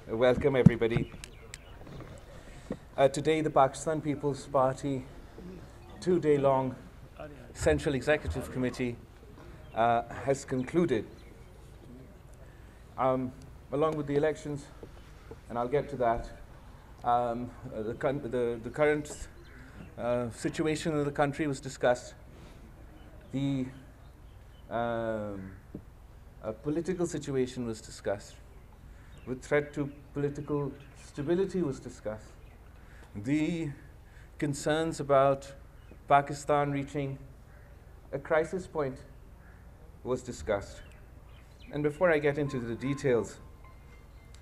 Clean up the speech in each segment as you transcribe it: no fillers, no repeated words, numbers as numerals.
Welcome, everybody. Today, the Pakistan People's Party two-day-long Central Executive Committee has concluded. Along with the elections, and I'll get to that, the current situation of the country was discussed. The political situation was discussed. The threat to political stability was discussed. The concerns about Pakistan reaching a crisis point was discussed. And before I get into the details,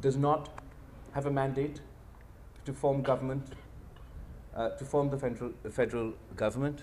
does not have a mandate to form government, to form the federal government,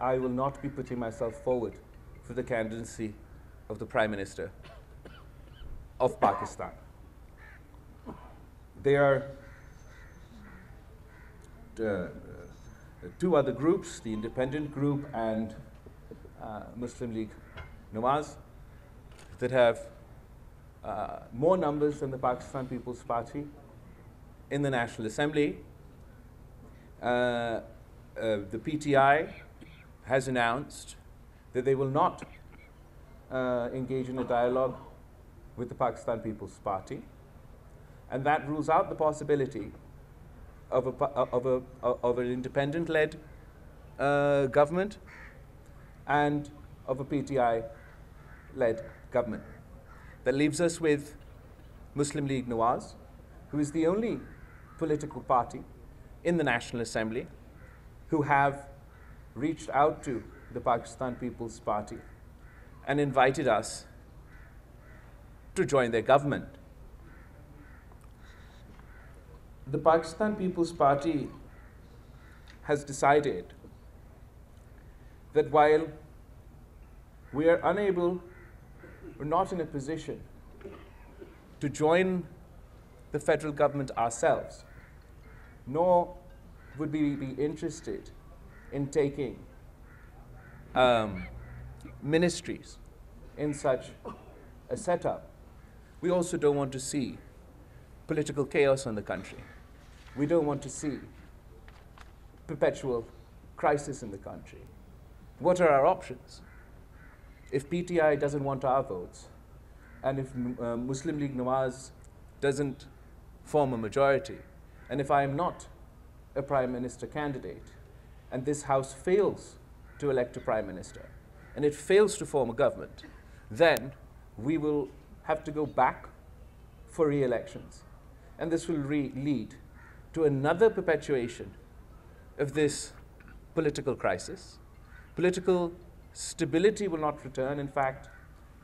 I will not be putting myself forward for the candidacy of the Prime Minister of Pakistan. There are two other groups, the Independent Group and Muslim League Nawaz, that have more numbers than the Pakistan People's Party in the National Assembly. The PTI has announced that they will not engage in a dialogue with the Pakistan People's Party, and that rules out the possibility of an independent-led government and of a PTI-led government. That leaves us with Muslim League Nawaz, who is the only political party in the National Assembly who have reached out to the Pakistan People's Party and invited us to join their government. The Pakistan People's Party has decided that while we are unable, we're not in a position to join the federal government ourselves, nor would we be interested in taking ministries in such a setup. We also don't want to see political chaos in the country. We don't want to see perpetual crisis in the country. What are our options? If PTI doesn't want our votes, and if Muslim League Nawaz doesn't form a majority, and if I am not a Prime Minister candidate, and this House fails to elect a Prime Minister, and it fails to form a government, then we will have to go back for re-elections. And this will lead to another perpetuation of this political crisis. Political stability will not return. In fact,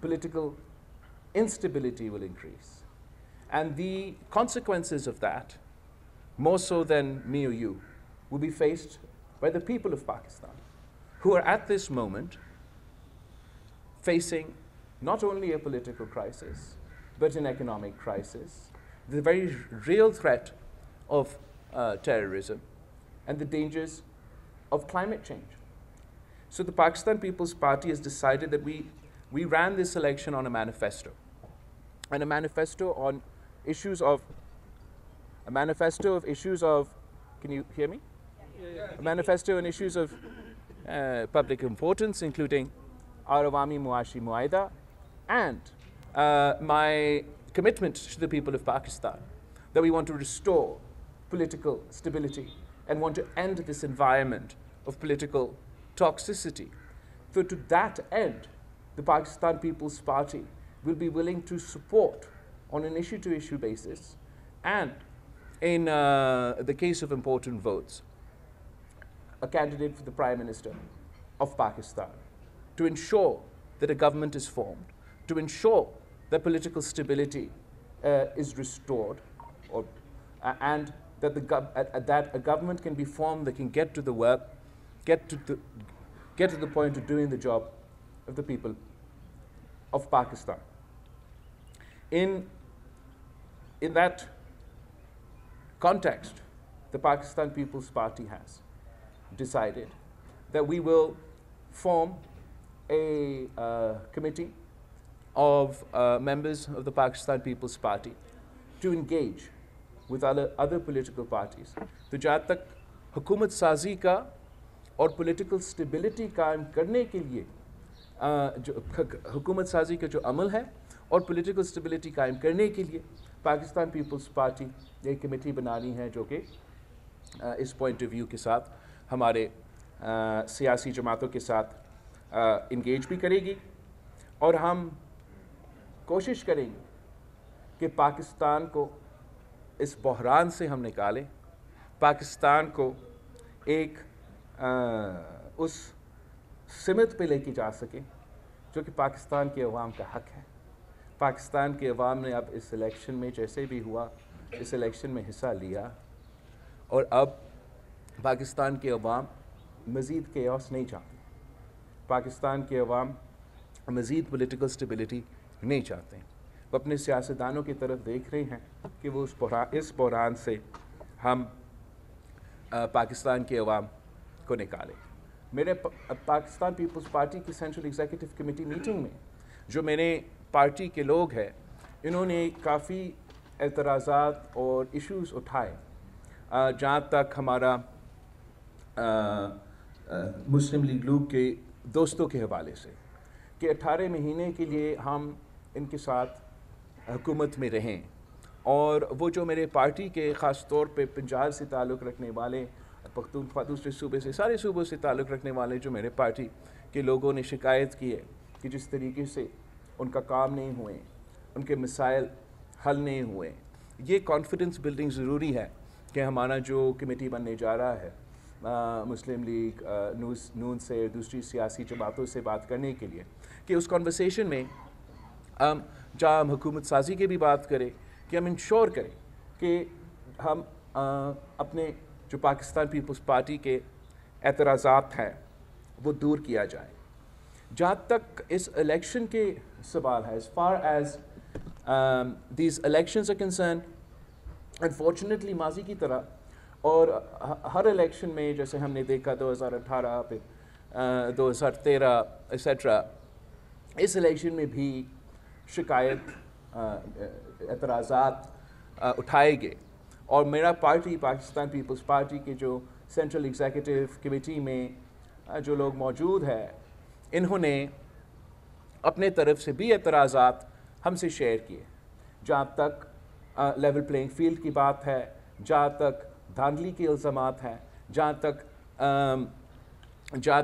political instability will increase. And the consequences of that, more so than me or you, will be faced by the people of Pakistan, who are at this moment facing not only a political crisis, but an economic crisis, the very real threat of terrorism, and the dangers of climate change. So the Pakistan People's Party has decided that we ran this election on a manifesto, and a manifesto on issues of, can you hear me? Yeah. A manifesto on issues of public importance, including our Awami Muashi Muaida, and my commitment to the people of Pakistan, that we want to restore political stability and want to end this environment of political toxicity. So to that end, the Pakistan People's Party will be willing to support on an issue-to-issue basis, and in the case of important votes, a candidate for the Prime Minister of Pakistan. to ensure that a government is formed, to ensure that political stability is restored, and that a government can be formed that can get to the work, get to the point of doing the job of the people of Pakistan. In that context, the Pakistan People's Party has decided that we will form a committee of members of the Pakistan People's Party to engage with other political parties. تو جہاں تک حکومت سازی کا اور political stability قائم کرنے کے لیے جو حکومت سازی کا جو عمل ہے اور پولیٹیکل اسٹیبلٹی قائم کرنے کے لیے پاکستان پیپلز پارٹی ایک کمیٹی بنانی ہے جو کہ اس پوائنٹ آف ویو کے ساتھ ہمارے سیاسی جماعتوں کے ساتھ انگیج بھی کرے گی، اور ہم کوشش کریں گے کہ پاکستان کو اس بحران سے ہم نکالیں، پاکستان کو ایک اس سمت پہ لے کے جا سکیں جو کہ پاکستان کے عوام کا حق ہے۔ پاکستان کے عوام نے اب اس الیکشن میں جیسے بھی ہوا اس الیکشن میں حصہ لیا، اور اب پاکستان کے عوام مزید کیوس نہیں چاہتے، پاکستان کے عوام مزید پولیٹیکل سٹیبلٹی نہیں چاہتے، وہ اپنے سیاستدانوں کی طرف دیکھ رہے ہیں کہ وہ اس بحران سے ہم پاکستان کے عوام کو نکالیں۔ میرے پاکستان پیپلز پارٹی کی سینٹرل ایگزیکٹو کمیٹی میٹنگ میں جو میرے پارٹی کے لوگ ہیں انہوں نے کافی اعتراضات اور ایشوز اٹھائے، جہاں تک ہمارا مسلم لیگ لوگ کے دوستوں کے حوالے سے کہ 18 مہینے کے لیے ہم ان کے ساتھ حکومت میں رہیں، اور وہ جو میرے پارٹی کے خاص طور پہ پنجاب سے تعلق رکھنے والے، پختونخوا دوسرے صوبے سے، سارے صوبوں سے تعلق رکھنے والے جو میرے پارٹی کے لوگوں نے شکایت کی ہے کہ جس طریقے سے ان کا کام نہیں ہوئے، ان کے مسائل حل نہیں ہوئے، یہ کانفیڈنس بلڈنگ ضروری ہے کہ ہمارا جو کمیٹی بننے جا رہا ہے مسلم لیگ نون سے دوسری سیاسی جماعتوں سے بات کرنے کے لیے، کہ اس کنورسیشن میں جہاں ہم حکومت سازی کی بھی بات کریں کہ ہم انشور کریں کہ ہم اپنے جو پاکستان پیپلز پارٹی کے اعتراضات ہیں وہ دور کیا جائے۔ جہاں تک اس الیکشن کے سوال ہے، as far as these elections are concerned, unfortunately ماضی کی طرح اور ہر الیکشن میں جیسے ہم نے دیکھا 2018 پھر 2013 ایسیٹرا، اس الیکشن میں بھی شکایت اعتراضات اٹھائے گئے، اور میرا پارٹی پاکستان پیپلز پارٹی کے جو سینٹرل ایگزیکٹو کمیٹی میں جو لوگ موجود ہیں انہوں نے اپنے طرف سے بھی اعتراضات ہم سے شیئر کیے، جہاں تک لیول پلینگ فیلڈ کی بات ہے، جہاں تک دھاندلی کے الزامات ہیں، جہاں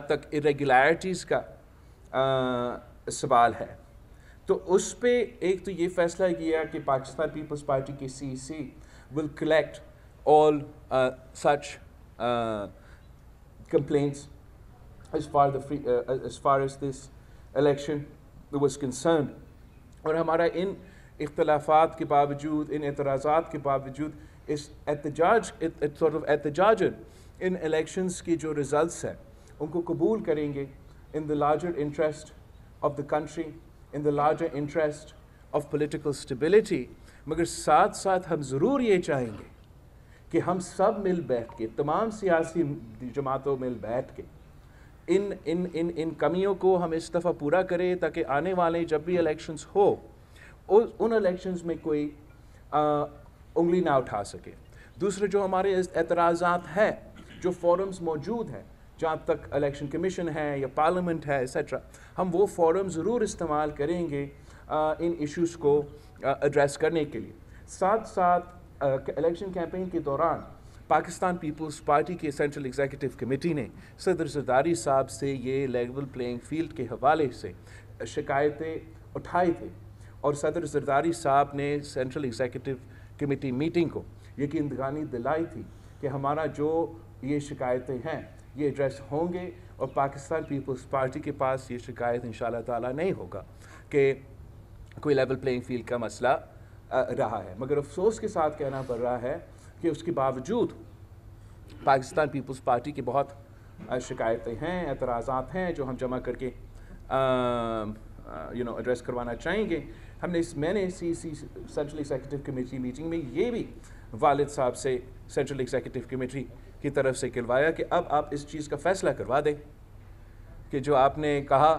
تک irregularities کا سوال ہے۔ تو اس پہ ایک تو یہ فیصلہ کیا کہ پاکستان پیپلز پارٹی کی CEC will collect all such complaints as far as this election was concerned، اور ہمارا ان اختلافات کے باوجود، ان اعتراضات کے باوجود، اس احتجاجاً ان الیکشنز کی جو ریزلٹس ہیں ان کو قبول کریں گے in the larger interest of the country, in the larger interest of political stability، مگر ساتھ ساتھ ہم ضرور یہ چاہیں گے کہ ہم سب مل بیٹھ کے، تمام سیاسی جماعتوں مل بیٹھ کے ان کمیوں کو ہم اس دفعہ پورا کریں، تاکہ آنے والے جب بھی الیکشنز ہو ان الیکشنز میں کوئی انگلی نہ اٹھا سکے۔ دوسرے جو ہمارے اعتراضات ہیں، جو فورمز موجود ہیں، جہاں تک الیکشن کمیشن ہے یا پارلیمنٹ ہے ایسیٹرا، ہم وہ فورم ضرور استعمال کریں گے ان ایشوز کو ایڈریس کرنے کے لیے۔ ساتھ ساتھ الیکشن کیمپین کے دوران پاکستان پیپلز پارٹی کے سینٹرل ایگزیکٹو کمیٹی نے صدر زرداری صاحب سے یہ لیول پلینگ فیلڈ کے حوالے سے شکایتیں اٹھائی تھی، اور صدر زرداری صاحب نے سینٹرل ایگزیکٹو کمیٹی میٹنگ کو یقین دہانی دلائی تھی کہ ہمارا جو یہ شکایتیں ہیں یہ ایڈریس ہوں گے، اور پاکستان پیپلز پارٹی کے پاس یہ شکایت انشاءاللہ تعالیٰ نہیں ہوگا کہ کوئی لیول پلینگ فیلڈ کا مسئلہ رہا ہے. مگر افسوس کے ساتھ کہنا پڑ رہا ہے کہ اس کے باوجود پاکستان پیپلز پارٹی کی بہت شکایتیں ہیں, اعتراضات ہیں جو ہم جمع کر کے ایڈریس کروانا چاہیں گے. میں نے سینٹرل ایگزیکٹو کمیٹی میٹنگ میں یہ بھی والد صاحب سے سینٹرل ایگزیکٹو کمیٹی کی طرف سے کہلوایا کہ اب آپ اس چیز کا فیصلہ کروا دیں کہ جو آپ نے کہا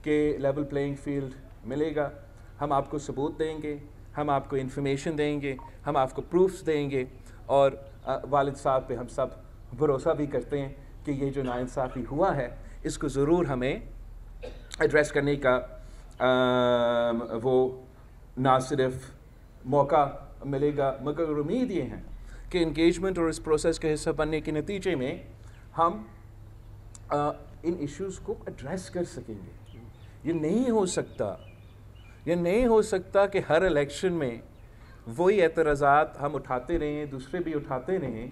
کہ لیول پلینگ فیلڈ ملے گا, ہم آپ کو ثبوت دیں گے, ہم آپ کو انفارمیشن دیں گے, ہم آپ کو پروفس دیں گے, اور والد صاحب پہ ہم سب بھروسہ بھی کرتے ہیں کہ یہ جو ناانصافی ہوا ہے اس کو ضرور ہمیں ایڈریس کرنے کا وہ نہ صرف موقع ملے گا مگر امید یہ ہے کہ انگیجمنٹ اور اس پروسیس کا حصہ بننے کے نتیجے میں ہم ان ایشوز کو ایڈریس کر سکیں گے. یہ نہیں ہو سکتا کہ ہر الیکشن میں وہی اعتراضات ہم اٹھاتے رہیں, دوسرے بھی اٹھاتے رہیں,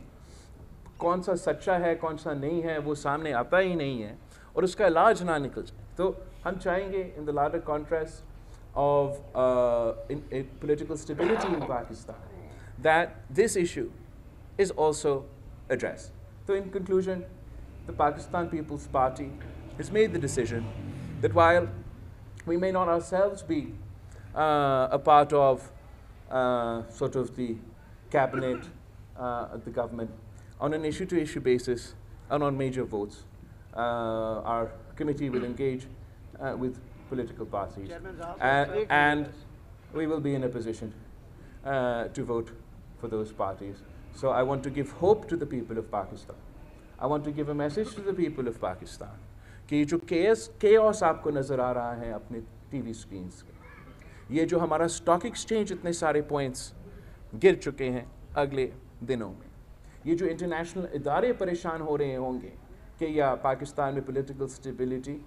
کون سا سچا ہے کون سا نہیں ہے وہ سامنے آتا ہی نہیں ہے اور اس کا علاج نہ نکل جائے. تو ہم چاہیں گے in the larger contrast of political stability in Pakistan that this issue is also addressed. So in conclusion, the Pakistan People's Party has made the decision that while we may not ourselves be a part of sort of the cabinet, the government, on an issue-to-issue basis and on major votes, our committee will engage with political parties and we will be in a position to vote for those parties. So I want to give hope to the people of Pakistan. I want to give a message to the people of Pakistan کہ جو chaos آپ کو نظر آ رہا ہے اپنے T V screens کے, یہ جو ہمارا اسٹاک ایکسچینج اتنے سارے پوائنٹس گر چکے ہیں اگلے دنوں میں, یہ جو انٹرنیشنل ادارے پریشان ہو رہے ہوں گے کہ یا پاکستان میں پولیٹیکل اسٹیبلٹی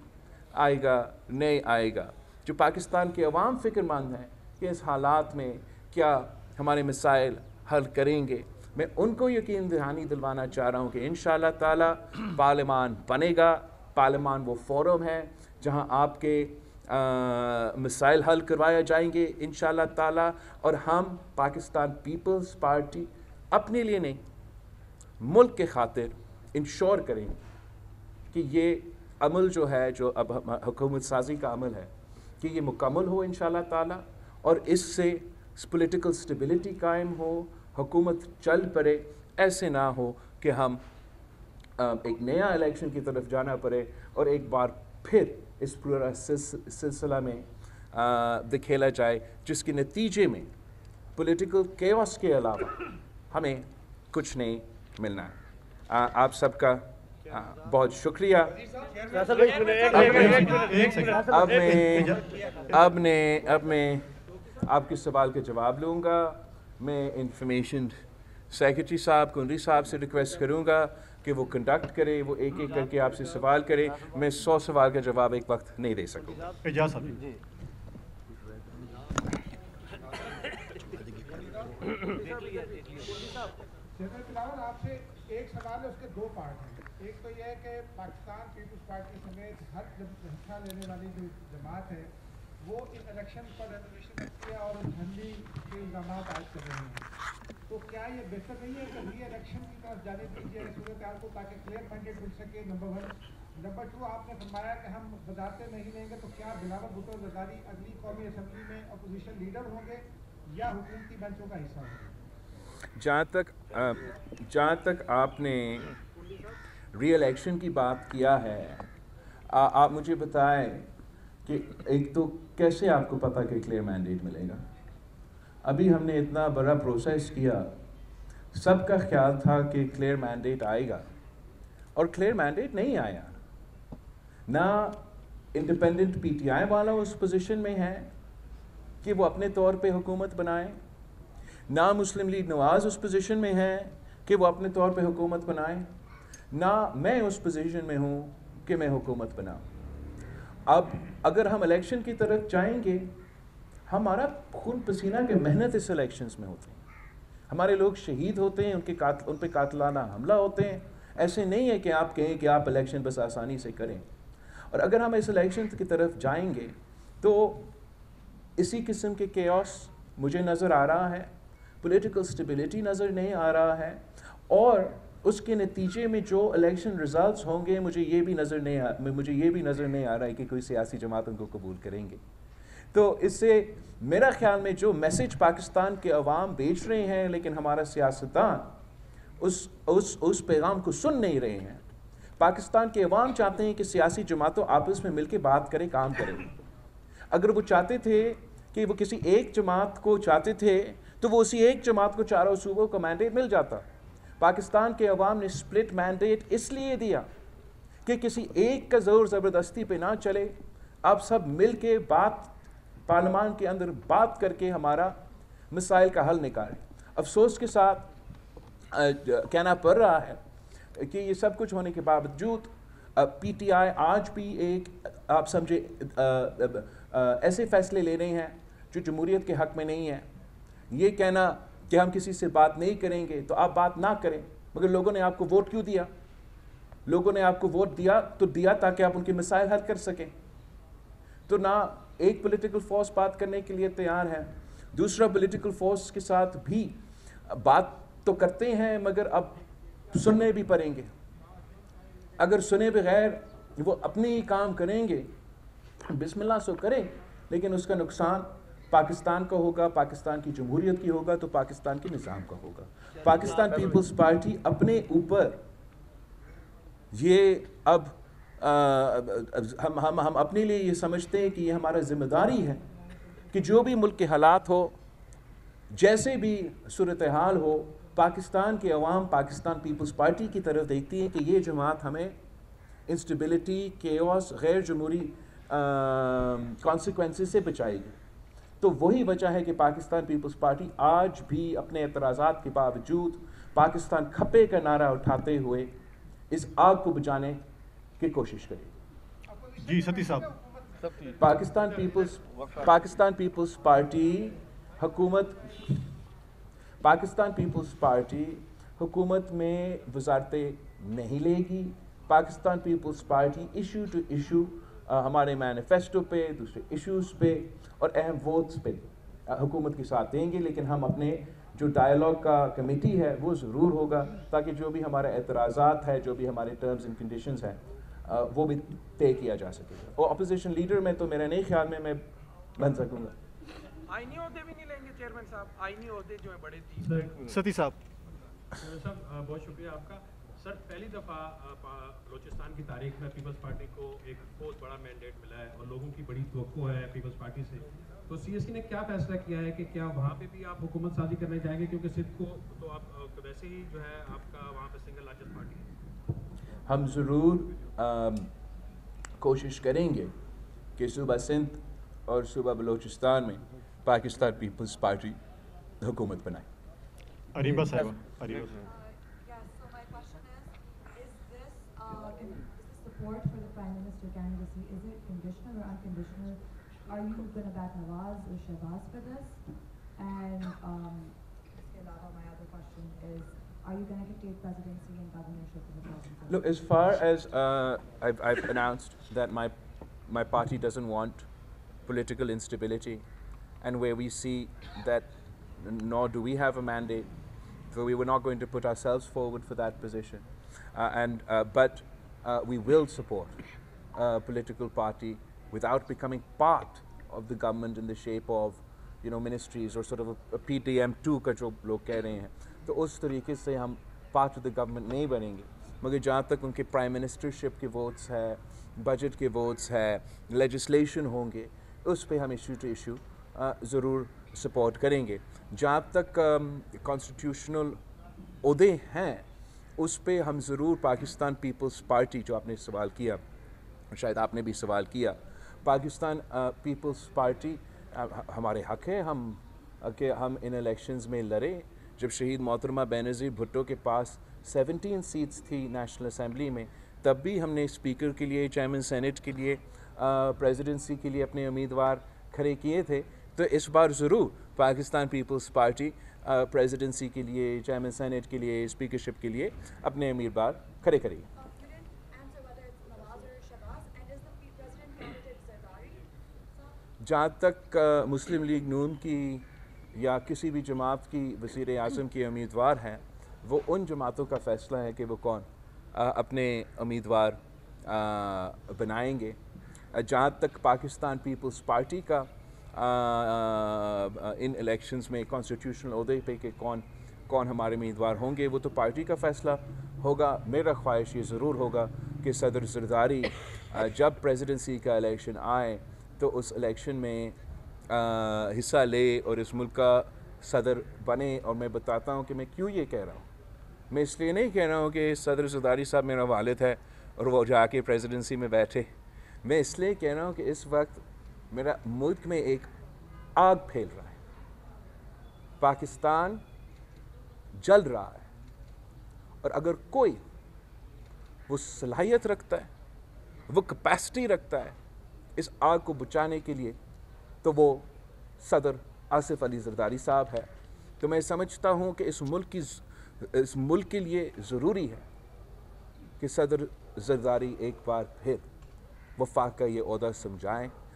آئے گا نہیں آئے گا, جو پاکستان کے عوام فکر مند ہیں کہ اس حالات میں کیا ہمارے مسائل حل کریں گے, میں ان کو یقین دہانی دلوانا چاہ رہا ہوں کہ انشاءاللہ تعالیٰ پارلیمان بنے گا. پارلیمان وہ فورم ہے جہاں آپ کے مسائل حل کروائے جائیں گے انشاءاللہ تعالیٰ, اور ہم پاکستان پیپلز پارٹی اپنے لیے نہیں ملک کے خاطر انشور کریں گے کہ یہ عمل جو ہے جو اب حکومت سازی کا عمل ہے کہ یہ مکمل ہو انشاءاللہ تعالیٰ, اور اس سے پولیٹیکل اسٹیبلٹی قائم ہو, حکومت چل پڑے, ایسے نہ ہو کہ ہم ایک نیا الیکشن کی طرف جانا پڑے اور ایک بار پھر اس پورا سلسلہ میں دکھیلا جائے جس کے نتیجے میں پولیٹیکل کیوس کے علاوہ ہمیں کچھ نہیں ملنا ہے. آپ سب کا بہت شکریہ. اب میں آپ کے سوال کا جواب لوں گا. میں انفارمیشن سیکرٹری صاحب کنری صاحب سے ریکویسٹ کروں گا کہ وہ کنڈکٹ کرے, وہ ایک ایک کر کے آپ سے سوال کرے. میں 100 سوال کا جواب ایک وقت نہیں دے سکوں گا. بلاول آپ سے ایک سوال ہے, اس کے دو پارٹ ہیں. ایک تو یہ ہے کہ پاکستان پیپلز پارٹی سمیت ہر حصہ لینے والی جو جماعت ہے وہ ان الیکشن پر ریزولوشن رکھتی ہے اور جھنڈی کے الزامات عائد کر رہے ہیں, تو کیا یہ بہتر نہیں ہے کہ ری الیکشن کی طرف جانے دیجیے صورتحال کو تاکہ کلیئر مینڈیٹ مل سکے؟ نمبر 1. نمبر 2, آپ نے فرمایا کہ ہم وزارتیں نہیں لیں گے, تو کیا بلاول بھٹو زرداری اگلی قومی اسمبلی میں اپوزیشن لیڈر ہوں گے یا حکومتی بینچوں کا حصہ ہوں گے؟ جہاں تک آپ نے ری الیکشن کی بات کیا ہے, آپ مجھے بتائیں کہ ایک تو کیسے آپ کو پتہ کہ کلیئر مینڈیٹ ملے گا؟ ابھی ہم نے اتنا بڑا پروسیس کیا, سب کا خیال تھا کہ کلیئر مینڈیٹ آئے گا اور کلیئر مینڈیٹ نہیں آیا. نہ انڈیپینڈنٹ پی ٹی آئی والا اس پوزیشن میں ہے کہ وہ اپنے طور پہ حکومت بنائیں, نہ مسلم لیگ نواز اس پوزیشن میں ہے کہ وہ اپنے طور پہ حکومت بنائیں, نہ میں اس پوزیشن میں ہوں کہ میں حکومت بناؤں. اب اگر ہم الیکشن کی طرف جائیں گے, ہمارا خون پسینہ کے محنت اس الیکشنز میں ہوتے ہیں, ہمارے لوگ شہید ہوتے ہیں, ان پہ قاتلانہ حملہ ہوتے ہیں, ایسے نہیں ہے کہ آپ کہیں کہ آپ الیکشن بس آسانی سے کریں. اور اگر ہم اس الیکشن کی طرف جائیں گے تو اسی قسم کے کیوس مجھے نظر آ رہا ہے, پولیٹیکل سٹیبلٹی نظر نہیں آ رہا ہے, اور اس کے نتیجے میں جو الیکشن ریزلٹس ہوں گے مجھے یہ بھی نظر نہیں آ رہا ہے کہ کوئی سیاسی جماعت ان کو قبول کریں گے. تو اس سے میرا خیال میں جو میسج پاکستان کے عوام بھیج رہے ہیں لیکن ہمارا سیاستدان اس پیغام کو سن نہیں رہے ہیں. پاکستان کے عوام چاہتے ہیں کہ سیاسی جماعتوں آپس میں مل کے بات کریں, کام کریں. اگر وہ چاہتے تھے کہ وہ کسی ایک جماعت کو چاہتے تھے تو وہ اسی ایک جماعت کو چاروں صوبوں کو مینڈیٹ مل جاتا. پاکستان کے عوام نے سپلٹ مینڈیٹ اس لیے دیا کہ کسی ایک کا زور زبردستی پہ نہ چلے, آپ سب مل کے پارلیمان کے اندر بات کر کے ہمارا مسائل کا حل نکالیں. افسوس کے ساتھ کہنا پڑ رہا ہے کہ یہ سب کچھ ہونے کے باوجود پی ٹی آئی آج بھی ایک آپ سمجھے ایسے فیصلے لے رہے ہیں جو جمہوریت کے حق میں نہیں ہیں. یہ کہنا کہ ہم کسی سے بات نہیں کریں گے تو آپ بات نہ کریں, مگر لوگوں نے آپ کو ووٹ کیوں دیا؟ لوگوں نے آپ کو ووٹ دیا تاکہ آپ ان کے مسائل حل کر سکیں. تو نہ ایک پولیٹیکل فورس بات کرنے کے لیے تیار ہے, دوسرا پولیٹیکل فورس کے ساتھ بھی بات تو کرتے ہیں مگر اب سننے بھی پڑیں گے. اگر سنے بغیر وہ اپنے ہی کام کریں گے, بسم اللہ سو کریں, لیکن اس کا نقصان پاکستان کا ہوگا, پاکستان کی جمہوریت کی ہوگا, تو پاکستان کے نظام کا ہوگا. پاکستان پیپلز پارٹی اپنے اوپر یہ اب ہم اپنے لیے یہ سمجھتے ہیں کہ یہ ہمارا ذمہ داری ہے کہ جو بھی ملک کے حالات ہو, جیسے بھی صورتحال ہو, پاکستان کے عوام پاکستان پیپلز پارٹی کی طرف دیکھتی ہے کہ یہ جماعت ہمیں انسٹیبلٹی, کیوس, غیر جمہوری کانسیکوینسز سے بچائے گی. تو وہی وجہ ہے کہ پاکستان پیپلز پارٹی آج بھی اپنے اعتراضات کے باوجود پاکستان کھپے کا نعرہ اٹھاتے ہوئے اس آگ کو بجھانے کی کوشش کرے گی. جی ستی صاحب. پاکستان پیپلز پارٹی حکومت میں وزارتیں نہیں لے گی. Pakistan Peoples Party issue to issue ہمارے مینیفیسٹو پہ, دوسرے ایشوز پہ اور اہم ووٹس پہ حکومت کے ساتھ دیں گے, لیکن ہم اپنے جو ڈائیلاگ کا کمیٹی ہے وہ ضرور ہوگا تاکہ جو بھی ہمارے اعتراضات ہے, جو بھی ہمارے ٹرمز اینڈ کنڈیشنز ہیں وہ بھی طے کیا جا سکے. اور اپوزیشن لیڈر میں تو میرے نہیں خیال میں بن سکوں گا. آئینی عہدے بھی نہیں لیں گے چیئرمین صاحب, آئینی عہدے جو ہیں بڑے 30. ستی صاحب. صاحب بہت شکریہ آپ کا. سر پہلی دفعہ بلوچستان کی تاریخ میں پیپلز پارٹی کو ایک بہت بڑا مینڈیٹ ملا ہے اور لوگوں کی بڑی توقع ہے پیپلز پارٹی سے. تو سی ایس سی نے کیا فیصلہ کیا ہے کہ کیا وہاں پہ بھی آپ حکومت سازی کرنے جائیں گے, کیونکہ سندھ کو تو آپ ویسے ہی جو ہے آپ کا وہاں پہ سنگل لارجسٹ پارٹی ہے. ہم ضرور کوشش کریں گے کہ صوبہ سندھ اور صوبہ بلوچستان میں پاکستان پیپلز پارٹی حکومت بنائے. اریبہ صاحبہ. Support for the Prime Minister candidacy, is it conditional or unconditional? Are you going to back Nawaz or Shehbaz for this? And iske alawa, my other question is, are you going to take presidency and governorship in the province? Look, as far as I've announced that my party doesn't want political instability, and where we see that nor do we have a mandate, so we were not going to put ourselves forward for that position. But we will support a political party without becoming part of the government in the shape of, ministries or sort of a PTM2 کا جو لوگ کہہ رہے ہیں. تو اس طریقے سے ہم پارٹ آف دا گورنمنٹ نہیں بنیں گے, مگر جہاں تک ان کے پرائم منسٹرشپ کے ووٹس ہے, بجٹ کے ووٹس ہے, لیجسلیشن ہوں گے, اس پہ ہم ایشو ٹو ایشو ضرور سپورٹ کریں گے. جہاں تک کانسٹیٹیوشنل عہدے ہیں اس پہ ہم ضرور پاکستان پیپلز پارٹی, جو آپ نے سوال کیا, شاید آپ نے بھی سوال کیا, پاکستان پیپلز پارٹی ہمارے حق ہے کہ ہم ان الیکشنز میں لڑیں. جب شہید محترمہ بینظیر بھٹو کے پاس 17 سیٹس تھی نیشنل اسمبلی میں, تب بھی ہم نے اسپیکر کے لیے, چیئرمین سینٹ کے لیے, پریزیڈنسی کے لیے اپنے امیدوار کھڑے کیے تھے. تو اس بار ضرور پاکستان پیپلز پارٹی پریزیڈنسی کے لیے, چیئرمین سینٹ کے لیے, اسپیکرشپ کے لیے اپنے امیدوار کھڑے کریے. You didn't answer whether it's Nawaz or Shahbaz, and is the president candidate Zardari? جہاں تک مسلم لیگ نون کی یا کسی بھی جماعت کی وزیر اعظم کے امیدوار ہیں, وہ ان جماعتوں کا فیصلہ ہے کہ وہ کون اپنے امیدوار بنائیں گے. جہاں تک پاکستان پیپلز پارٹی کا ان الیکشنز میں کانسٹیٹیوشنل عہدے پہ کہ کون ہمارے امیدوار ہوں گے, وہ تو پارٹی کا فیصلہ ہوگا. میرا خواہش یہ ضرور ہوگا کہ صدر زرداری جب پریزیڈنسی کا الیکشن آئے تو اس الیکشن میں حصہ لے اور اس ملک کا صدر بنے. اور میں بتاتا ہوں کہ میں کیوں یہ کہہ رہا ہوں. میں اس لیے نہیں کہہ رہا ہوں کہ صدر زرداری صاحب میرا والد ہے اور وہ جا کے پریزیڈنسی میں بیٹھے. میں اس لیے کہہ رہا ہوں کہ اس وقت میرا ملک میں ایک آگ پھیل رہا ہے, پاکستان جل رہا ہے, اور اگر کوئی وہ صلاحیت رکھتا ہے, وہ کیپیسٹی رکھتا ہے اس آگ کو بچانے کے لیے, تو وہ صدر آصف علی زرداری صاحب ہے. تو میں سمجھتا ہوں کہ اس ملک کے لیے ضروری ہے کہ صدر زرداری ایک بار پھر وفاق کا یہ عہدہ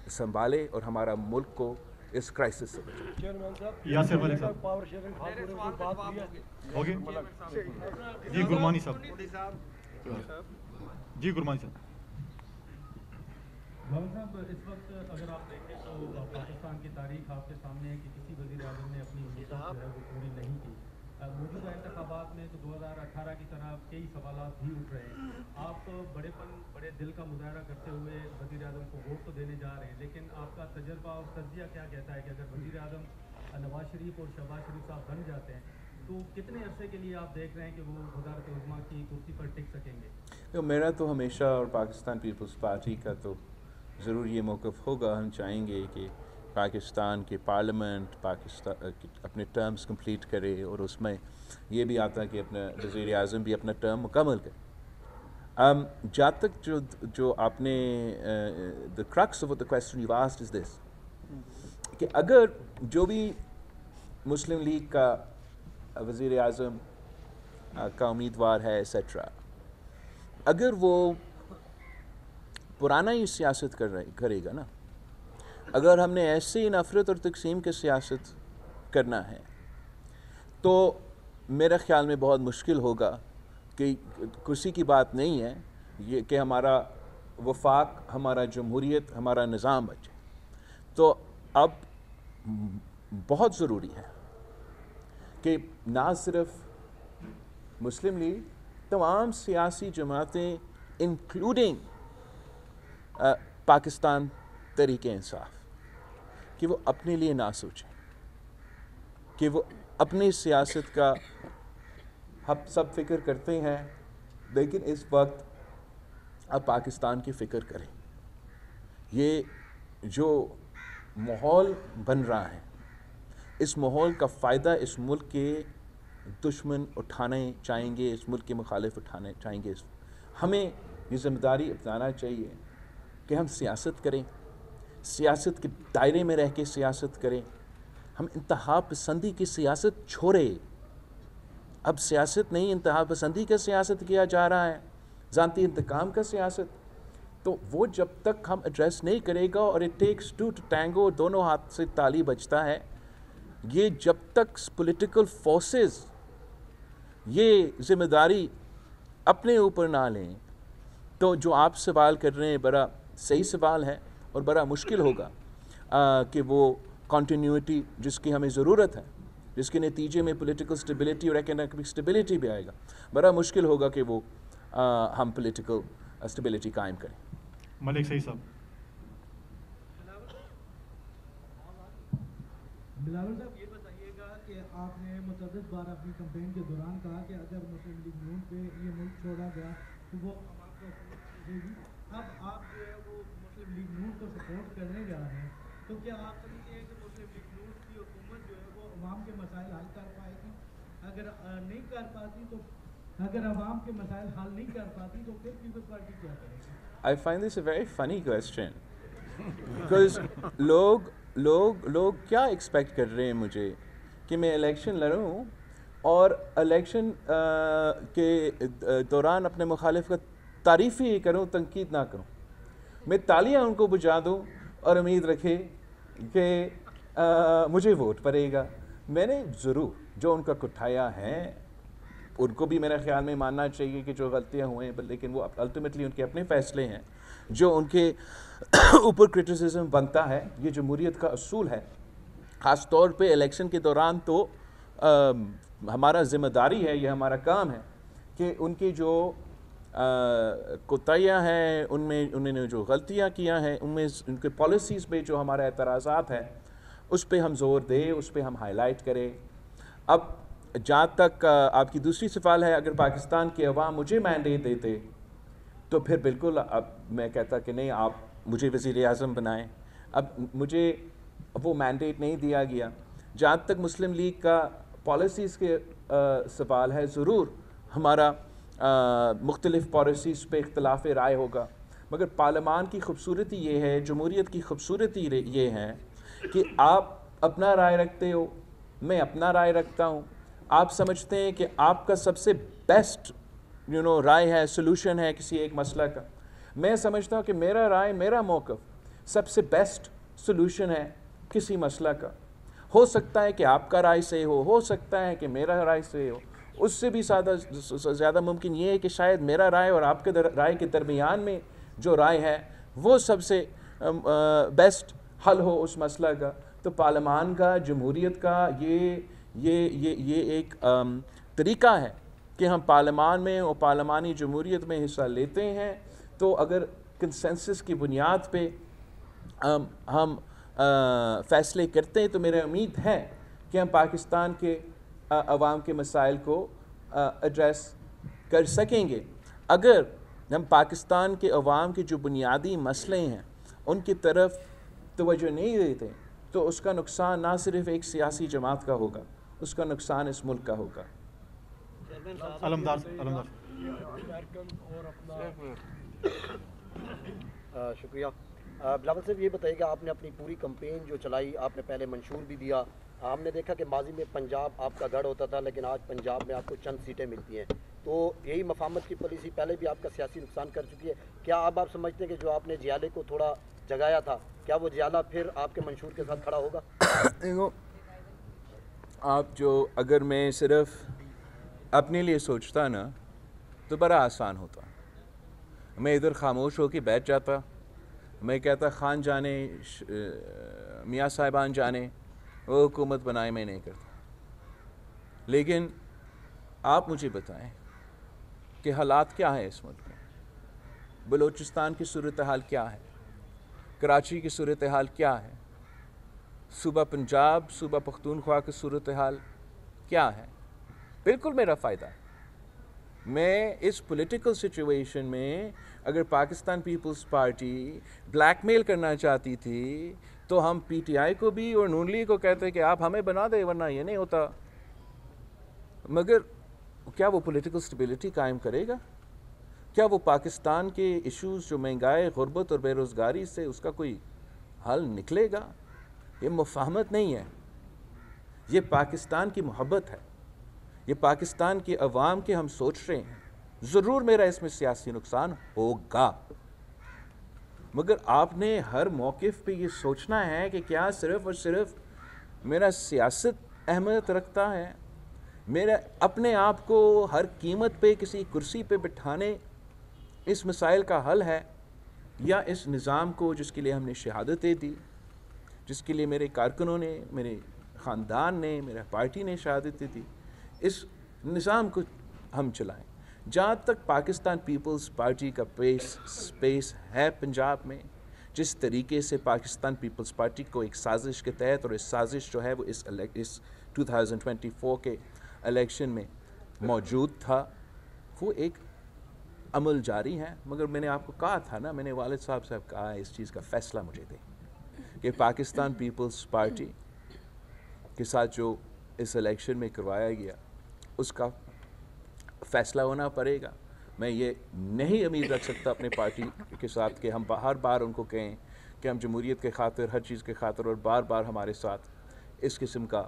سنبھالے اور ہمارا ملک کو اس کرائسس سے بچائے. یاسر ملک صاحب ہو گئے. جی گرمانی صاحب. جی گرمانی صاحب. بھائی صاحب, اس وقت اگر آپ دیکھیں تو پاکستان کی تاریخ آپ کے سامنے ہے کہ کسی وزیر اعظم نے اپنی امیدیں جو ہے وہ پوری نہیں کی. موجودہ انتخابات میں تو 2018 کی طرح کئی سوالات بھی اٹھ رہے ہیں. آپ بڑے دل کا مظاہرہ کرتے ہوئے وزیر اعظم کو ووٹ تو دینے جا رہے ہیں, لیکن آپ کا تجربہ اور تجزیہ کیا کہتا ہے کہ اگر وزیر اعظم نواز شریف اور شہباز شریف صاحب بن جاتے ہیں تو کتنے عرصے کے لیے آپ دیکھ رہے ہیں کہ وہ وزارت عظمیٰ کی کرسی پر ٹک سکیں گے؟ میرا تو ہمیشہ اور پاکستان پیپلز پارٹی کا تو ضرور یہ موقف ہوگا, ہم چاہیں گے کہ پاکستان کی پارلیمنٹ اپنے ٹرمز کمپلیٹ کرے, اور اس میں یہ بھی آتا ہے کہ اپنا وزیر اعظم بھی اپنا ٹرم مکمل کرے. جہاں تک جو آپ نے the crux of the question you've asked is this, کہ اگر جو بھی مسلم لیگ کا وزیر اعظم کا امیدوار ہے ایسیٹرا, اگر وہ پرانا ہی سیاست کرے گا نا, اگر ہم نے ایسے ہی نفرت اور تقسیم کی سیاست کرنا ہے تو میرے خیال میں بہت مشکل ہوگا. کہ کرسی کی بات نہیں ہے یہ کہ ہمارا وفاق, ہمارا جمہوریت, ہمارا نظام بچے. تو اب بہت ضروری ہے کہ نہ صرف مسلم لیگ, تمام سیاسی جماعتیں انکلوڈنگ پاکستان تحریک انصاف, کہ وہ اپنے لیے نہ سوچیں, کہ وہ اپنی سیاست کا ہم سب فکر کرتے ہیں, لیکن اس وقت اب پاکستان کی فکر کریں. یہ جو ماحول بن رہا ہے, اس ماحول کا فائدہ اس ملک کے دشمن اٹھانے چاہیں گے, اس ملک کے مخالف اٹھانے چاہیں گے. ہمیں یہ ذمہ داری اپنانا چاہیے کہ ہم سیاست کریں, سیاست کے دائرے میں رہ کے سیاست کریں. ہم انتہا پسندی کی سیاست چھوڑے. اب سیاست نہیں, انتہا پسندی کا سیاست کیا جا رہا ہے, ذاتی انتقام کا سیاست. تو وہ جب تک ہم ایڈریس نہیں کرے گا, اور it takes to to tango, دونوں ہاتھ سے تالی بجتا ہے, یہ جب تک پولیٹیکل فورسز یہ ذمہ داری اپنے اوپر نہ لیں, تو جو آپ سوال کر رہے ہیں بڑا صحیح سوال ہے, اور بڑا مشکل ہوگا کہ وہ کنٹینیوٹی جس کی ہمیں ضرورت ہے, جس کے نتیجے میں پولیٹیکل سٹیبلٹی اور اکنامک سٹیبلٹی بھی آئے گا, بڑا مشکل ہوگا کہ وہ ہم پولیٹیکل سٹیبلٹی قائم کریں. ملک صحیح صاحب. بلاول صاحب یہ بتائیے گا کہ آپ نے متعدد بار اپنی کمپین کے دوران کہا کہ اگر مسلم لیگ نون پہ یہ ملک چھوڑا گیا تو وہ عوام کو حکومت دے گی. اب آپ جو ہے وہ مسلم لیگ نون کو سپورٹ کرنے جا رہے ہیں, تو کیا آپ سمجھتے ہیں کہ مسلم لیگ نون کی حکومت جو ہے وہ عوام کے مسائل حل کر پائے گی؟ اگر نہیں کر پاتی تو, اگر عوام کے مسائل حل نہیں کر پاتی تو پھر پیپلز پارٹی کیا کرے گی؟ I find this a very funny question because لوگ کیا ایکسپیکٹ کر رہے ہیں مجھے کہ میں الیکشن لڑوں اور الیکشن کے دوران اپنے مخالف کا تعریف ہی کروں، تنقید نہ کروں. میں تالیاں ان کو بجا دوں اور امید رکھے کہ مجھے ووٹ پڑے گا. میں نے ضرور جو ان کا کٹھایا ہے ان کو بھی میرے خیال میں ماننا چاہیے کہ جو غلطیاں ہوئے ہیں، لیکن وہ الٹیمیٹلی ان کے اپنے فیصلے ہیں. جو ان کے اوپر کرٹیسزم بنتا ہے، یہ جمہوریت کا اصول ہے. خاص طور پہ الیکشن کے دوران تو ہمارا ذمہ داری ہے، یہ ہمارا کام ہے کہ ان کی جو کوتاہیاں ہیں، انہوں نے جو غلطیاں کیا ہیں، ان میں ان کے پالیسیز پہ جو ہمارے اعتراضات ہیں اس پہ ہم زور دیں، اس پہ ہم ہائی لائٹ کریں. اب جہاں تک آپ کی دوسری سوال ہے، اگر پاکستان کے عوام مجھے مینڈیٹ دیتے تو پھر بالکل اب میں کہتا کہ نہیں، آپ مجھے وزیر اعظم بنائیں. اب مجھے وہ مینڈیٹ نہیں دیا گیا. جہاں تک مسلم لیگ کا پالیسیز کے سوال ہے، ضرور ہمارا مختلف پالیسیز پہ اختلاف رائے ہوگا، مگر پارلیمان کی خوبصورتی یہ ہے، جمہوریت کی خوبصورتی یہ ہے کہ آپ اپنا رائے رکھتے ہو، میں اپنا رائے رکھتا ہوں. آپ سمجھتے ہیں کہ آپ کا سب سے بیسٹ رائے ہے، سلوشن ہے کسی ایک مسئلہ کا. میں سمجھتا ہوں کہ میرا رائے، میرا موقف سب سے بیسٹ سلوشن ہے کسی مسئلہ کا. ہو سکتا ہے کہ آپ کا رائے صحیح ہو سکتا ہے کہ میرا رائے صحیح ہو. اس سے بھی زیادہ ممکن یہ ہے کہ شاید میرا رائے اور آپ کے رائے کے درمیان میں جو رائے ہے وہ سب سے بیسٹ حل ہو اس مسئلہ کا. تو پارلیمان کا، جمہوریت کا یہ ایک طریقہ ہے کہ ہم پارلیمان میں اور پارلیمانی جمہوریت میں حصہ لیتے ہیں. تو اگر کنسنسس کی بنیاد پہ ہم فیصلے کرتے ہیں تو میرا امید ہے کہ ہم پاکستان کے عوام کے مسائل کو ایڈریس کر سکیں گے. اگر ہم پاکستان کے عوام کے جو بنیادی مسئلے ہیں ان کی طرف توجہ نہیں دیتے تو اس کا نقصان نہ صرف ایک سیاسی جماعت کا ہوگا، اس کا نقصان اس ملک کا ہوگا. علمدار شکریہ. بلاول صاحب یہ بتائیے کہ آپ نے اپنی پوری کمپین جو چلائی، آپ نے پہلے منشور بھی دیا. ہم نے دیکھا کہ ماضی میں پنجاب آپ کا گڑھ ہوتا تھا، لیکن آج پنجاب میں آپ کو چند سیٹیں ملتی ہیں. تو یہی مفاہمت کی پالیسی پہلے بھی آپ کا سیاسی نقصان کر چکی ہے. کیا اب آپ سمجھتے ہیں کہ جو آپ نے جیالے کو تھوڑا جگایا تھا، کیا وہ جیالہ پھر آپ کے منشور کے ساتھ کھڑا ہوگا؟ آپ اگر میں صرف اپنے لیے سوچتا نا تو بڑا آسان ہوتا. میں ادھر خاموش ہو کے بیٹھ جاتا، میں کہتا خان جانے، میاں صاحبان جانے، وہ حکومت بنائے، میں نہیں کرتا. لیکن آپ مجھے بتائیں کہ حالات کیا ہے اس ملک میں. بلوچستان کی صورتحال کیا ہے، کراچی کی صورتحال کیا ہے، صوبہ پنجاب، صوبہ پختونخوا کی صورتحال کیا ہے. بالکل میرا فائدہ ہے. میں اس پولیٹیکل سچویشن میں اگر پاکستان پیپلز پارٹی بلیک میل کرنا چاہتی تھی تو ہم پی ٹی آئی کو بھی اور نون لیگ کو کہتے کہ آپ ہمیں بنا دیں ورنہ یہ نہیں ہوتا. مگر کیا وہ پولیٹیکل سٹیبلٹی قائم کرے گا؟ کیا وہ پاکستان کے ایشوز جو مہنگائی، غربت اور بے روزگاری سے اس کا کوئی حل نکلے گا؟ یہ مفاہمت نہیں ہے، یہ پاکستان کی محبت ہے، یہ پاکستان کے عوام کے ہم سوچ رہے ہیں. ضرور میرا اس میں سیاسی نقصان ہوگا، مگر آپ نے ہر موقف پہ یہ سوچنا ہے کہ کیا صرف اور صرف میرا سیاست اہمیت رکھتا ہے، میرا اپنے آپ کو ہر قیمت پہ کسی کرسی پہ بٹھانے اس مسائل کا حل ہے، یا اس نظام کو جس کے لیے ہم نے شہادتیں دی، جس کے لیے میرے کارکنوں نے، میرے خاندان نے، میرا پارٹی نے شہادتیں دی، اس نظام کو ہم چلائیں. جہاں تک پاکستان پیپلز پارٹی کا سپیس ہے پنجاب میں، جس طریقے سے پاکستان پیپلز پارٹی کو ایک سازش کے تحت، اور اس سازش جو ہے وہ اس 2024 کے الیکشن میں موجود تھا، وہ ایک عمل جاری ہے. مگر میں نے آپ کو کہا تھا نا، میں نے والد صاحب سے کہا ہے اس چیز کا فیصلہ مجھے دیں کہ پاکستان پیپلز پارٹی کے ساتھ جو اس الیکشن میں کروایا گیا اس کا فیصلہ ہونا پڑے گا. میں یہ نہیں امید رکھ سکتا اپنے پارٹی کے ساتھ کہ ہم ہر بار ان کو کہیں کہ ہم جمہوریت کے خاطر، ہر چیز کے خاطر، اور بار بار ہمارے ساتھ اس قسم کا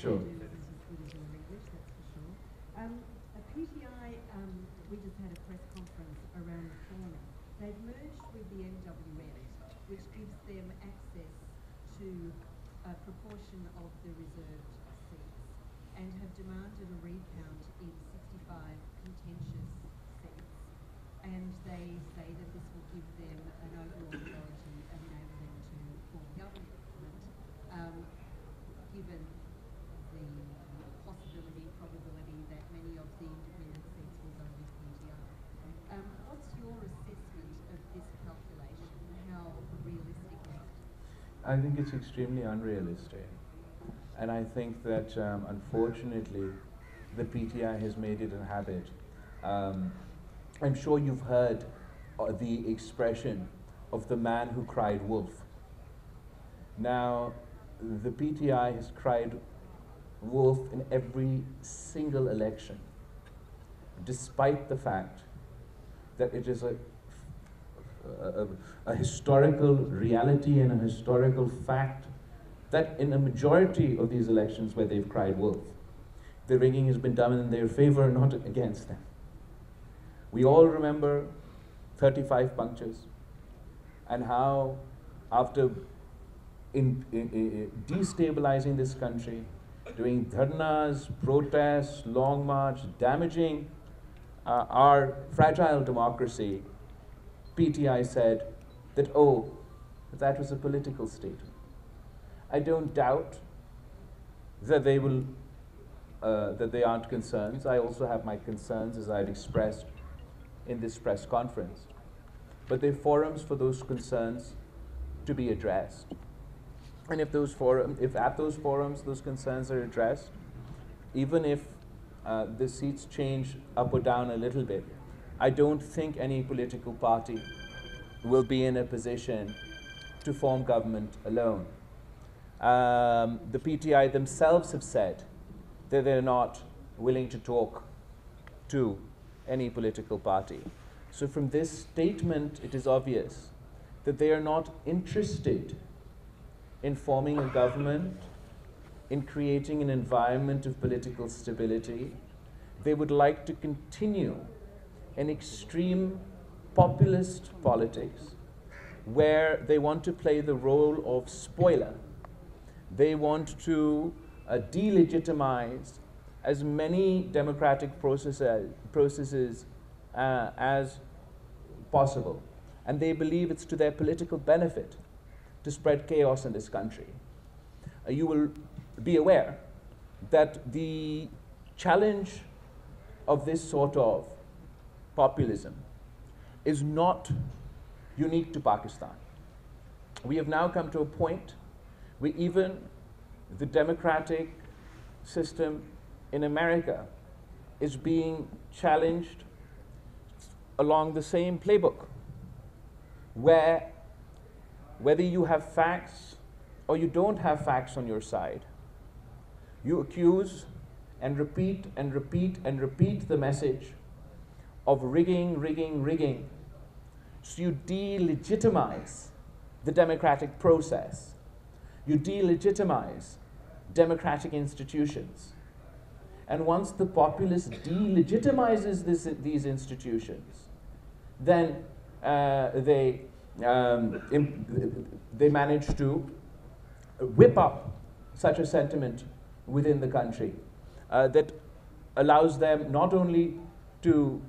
Sure. PTI, we just had a press conference around the corner. They've merged with the NWN, which gives them access to a proportion of the reserved seats, and have demanded a recount in 65 contentious seats. And they say that this will give them an overall majority and enable them to form government, given the probability that many of the independent seats will go with PTI. What's your assessment of this calculation? How realistic is it? I think it's extremely unrealistic, and I think that unfortunately the PTI has made it a habit Um, I'm sure you've heard the expression of the man who cried wolf. Now, the PTI has cried wolf in every single election, despite the fact that it is a historical reality and a historical fact that in a majority of these elections where they've cried wolf, the rigging has been done in their favor, not against them. We all remember 35 punctures and how after destabilizing this country, doing dharnas, protests, long march, damaging our fragile democracy, PTI said that, oh, that was a political statement. I don't doubt that they will, that they aren't concerns. I also have my concerns, as I'd expressed in this press conference. But there are forums for those concerns to be addressed. And if at those forums those concerns are addressed, even if the seats change up or down a little bit, I don't think any political party will be in a position to form government alone. The PTI themselves have said that they're not willing to talk to any political party. So from this statement, it is obvious that they are not interested in forming a government, in creating an environment of political stability. They would like to continue an extreme populist politics where they want to play the role of spoiler. They want to delegitimize as many democratic processes as possible. And they believe it's to their political benefit to spread chaos in this country. You will be aware that the challenge of this sort of populism is not unique to Pakistan. We have now come to a point where even the democratic system in America is being challenged along the same playbook, where whether you have facts or you don't have facts on your side, you accuse and repeat and repeat and repeat the message of rigging, rigging, rigging. So you delegitimize the democratic process. You delegitimize democratic institutions. And once the populace delegitimizes these institutions, then they manage to whip up such a sentiment within the country that allows them not only to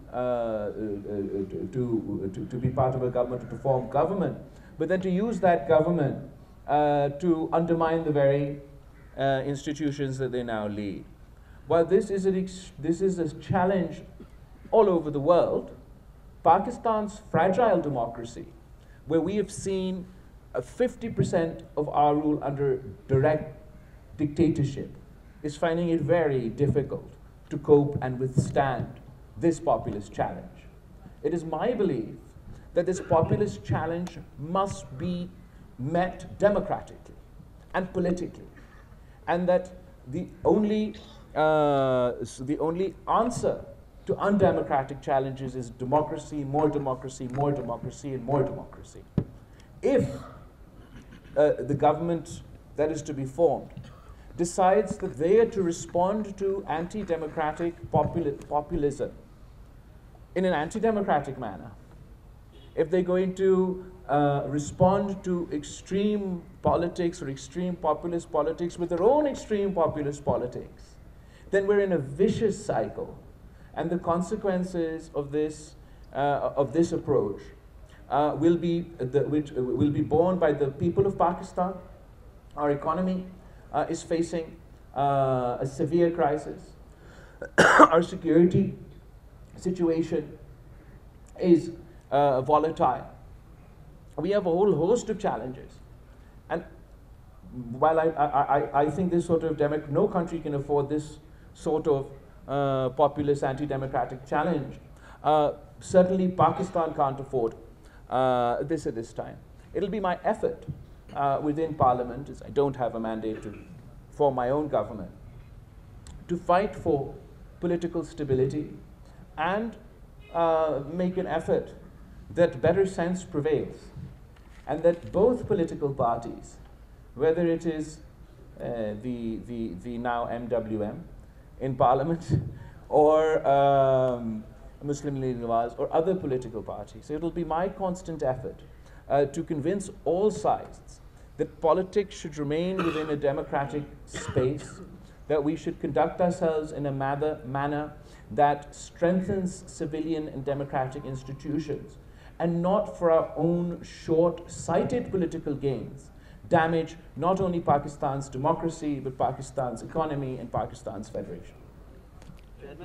be part of a government, to form government, but then to use that government to undermine the very institutions that they now lead. While this is a challenge all over the world, Pakistan's fragile democracy, where we have seen 50% of our rule under direct dictatorship, is finding it very difficult to cope and withstand this populist challenge. It is my belief that this populist challenge must be met democratically and politically, and that the only answer to undemocratic challenges is democracy, more democracy, more democracy, and more democracy. If the government that is to be formed decides that they are to respond to anti-democratic populism in an anti-democratic manner, if they're going to respond to extreme politics or extreme populist politics with their own extreme populist politics, then we're in a vicious cycle. And the consequences of this approach will be borne by the people of Pakistan. Our economy is facing a severe crisis. Our security situation is volatile. We have a whole host of challenges. And while I think this sort of no country can afford this sort of populist, anti-democratic challenge. Certainly Pakistan can't afford this at this time. It'll be my effort within Parliament, as I don't have a mandate to form my own government, to fight for political stability and make an effort that better sense prevails, and that both political parties, whether it is the now MWM in Parliament or Muslim League Nawaz or other political parties, it will be my constant effort to convince all sides that politics should remain within a democratic space, that we should conduct ourselves in a manner that strengthens civilian and democratic institutions, and not for our own short-sighted political gains damage not only Pakistan's democracy but Pakistan's economy and Pakistan's federation.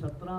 17